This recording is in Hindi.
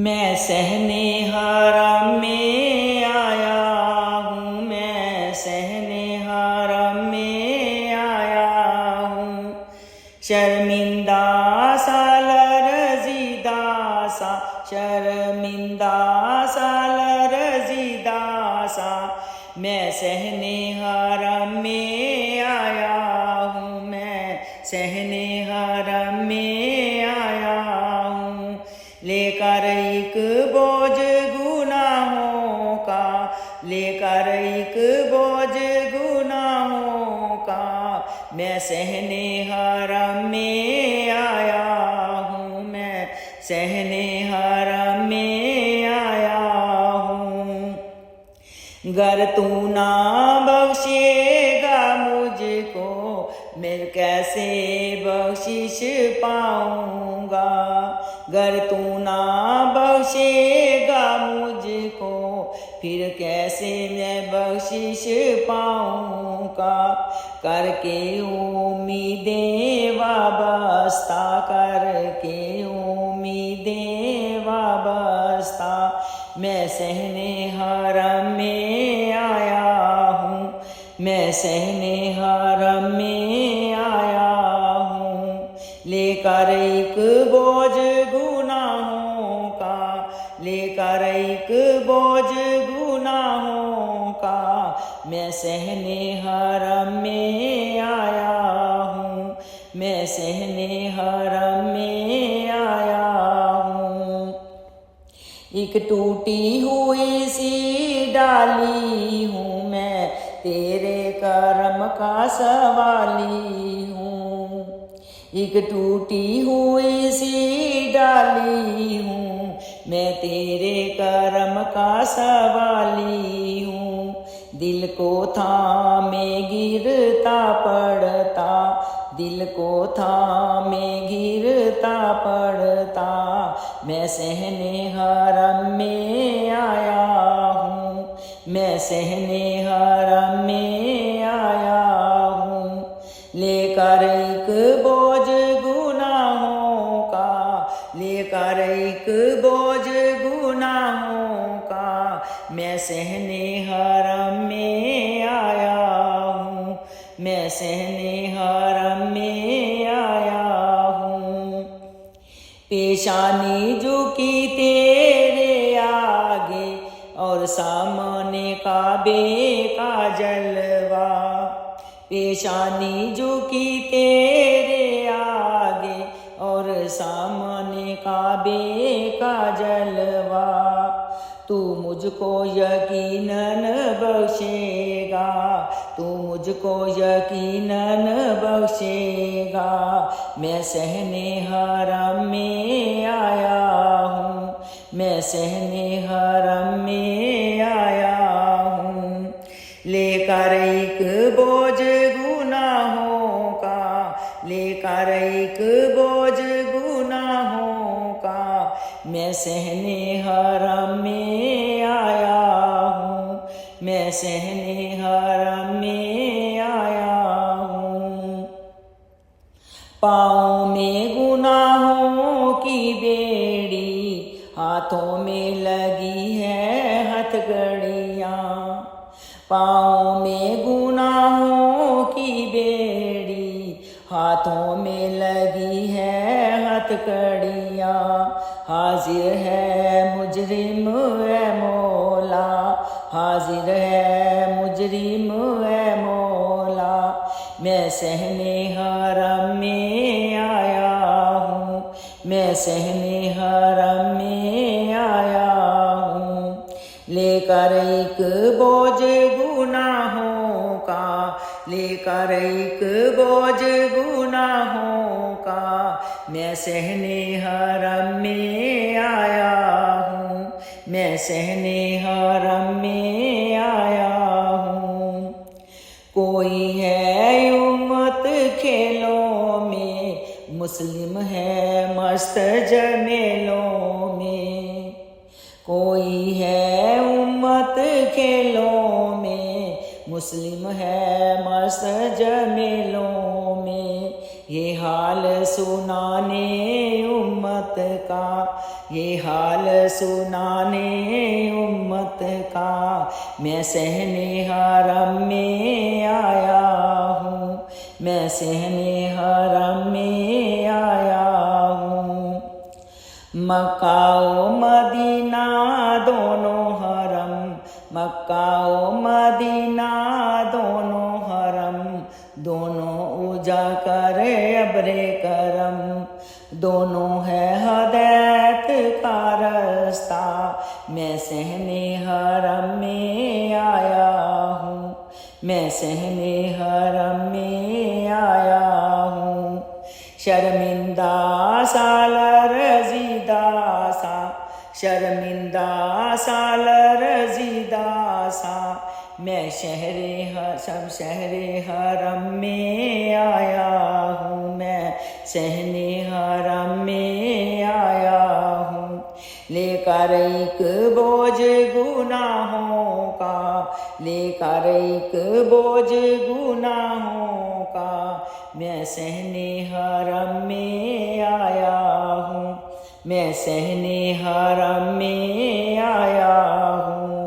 मैं सहने हारा में आया हूँ, मैं सहने हारा में आया हूँ। शर्मिंदा सा लरज़ीदा सा, शर्मिंदा सा लरज़ीदा सा, मैं सहने हारा में आया हूँ, मैं सहने हारा में आया हूँ। लेकर एक बोझ गुनाहों का, लेकर एक बोझ गुनाहों का, मैं सहने हारा में आया हूँ, मैं सहने हारा में आया हूँ। गर तू ना बख्शेगा मुझको, मैं कैसे बख्शिश पाऊँगा। गर तू ना बख्शेगा मुझको, फिर कैसे मैं बख्शिश पाऊँगा। करके उम्मीदें वाबस्ता, करके उम्मीदें वाबस्ता, मैं सहने हारा में आया हूँ, मैं सहने हारा में आया हूँ। लेकर एक बोझ गुनाहों का, लेकर एक बोझ गुनाहों का, मैं सहने हारा में आया हूँ, मैं सहने हारा में आया हूँ। एक टूटी हुई सी डाली हूँ मैं, तेरे करम का सवाली हूँ। एक टूटी हुई सी डाली हूँ मैं, तेरे करम का सवाली हूँ। दिल को थामे गिरता पड़ता, दिल को थामे गिरता पड़ता, मैं सहने हारा में आया हूँ, मैं सहने हारा में आया हूँ। लेकर एक बोझ गुनाहों का, लेकर एक बोझ गुनाहों का, मैं सहने हारा में आया हूँ, मैं सहने हारा में आया हूँ। पेशानी झुकी तेरे आगे और सामने काबे का जलवा, पेशानी झुकी तेरे आगे और सामने काबे का जलवा। तू मुझको यकीनन बख्शेगा, तू मुझको यकीनन बख्शेगा, मैं सहने हारा में आया हूँ, मैं सहने हारा में आया हूँ। लेकर एक बोझ गुनाहों का, लेकर एक बोझ गुनाहों का, मैं सहने हारा में आया हूँ, मैं सहने हारा में आया हूँ। पाँव में गुनाहों की बेड़ी, हाथों में लगी है हथकड़ियाँ। पाँव में गुनाहों की बेड़ी, हाथों में लगी है हथकड़ियाँ। हाजिर है मुजरिम है मौला, हाजिर है मुजरिम है मौला, मैं सहने हारा में आया हूँ, मैं सहने हारा में आया हूँ। लेकर एक बोझ गुनाहों का, लेकर एक बोझ गुनाहों का, मैं सहने हारा में आया हूँ, मैं सहने हारा में आया हूँ। कोई है उम्मत खेलों में, मुस्लिम है मस्त जमेलों में। कोई है उम्मत खेलों में, मुस्लिम है मस्त जमेलों में। ये हाल सुनाने उम्मत का, ये हाल सुनाने उम्मत का, मैं सहने हरम में आया हूँ, मैं सहने हरम में आया हूँ। मक्का व मदीना दोनों हरम, मक्का व मदीना दोनों हरम, दोनों उजागर अब्रे करम, दोनों है हदैयत का रास्ता, मैं सहने हरम में आया हूँ, मैं सहने हरम में आया हूँ। शर्मिंदा साल रज़ीदा सा, शर्मिंदा साल रज़ीदा सा, मैं शहरे हरम में आया हूँ, मैं सहने हरम में आया हूँ। लेकर एक बोझ गुनाहों का, लेकर एक बोझ गुनाहों का, मैं सहने हरम में आया हूँ, मैं सहने हरम में आया हूँ।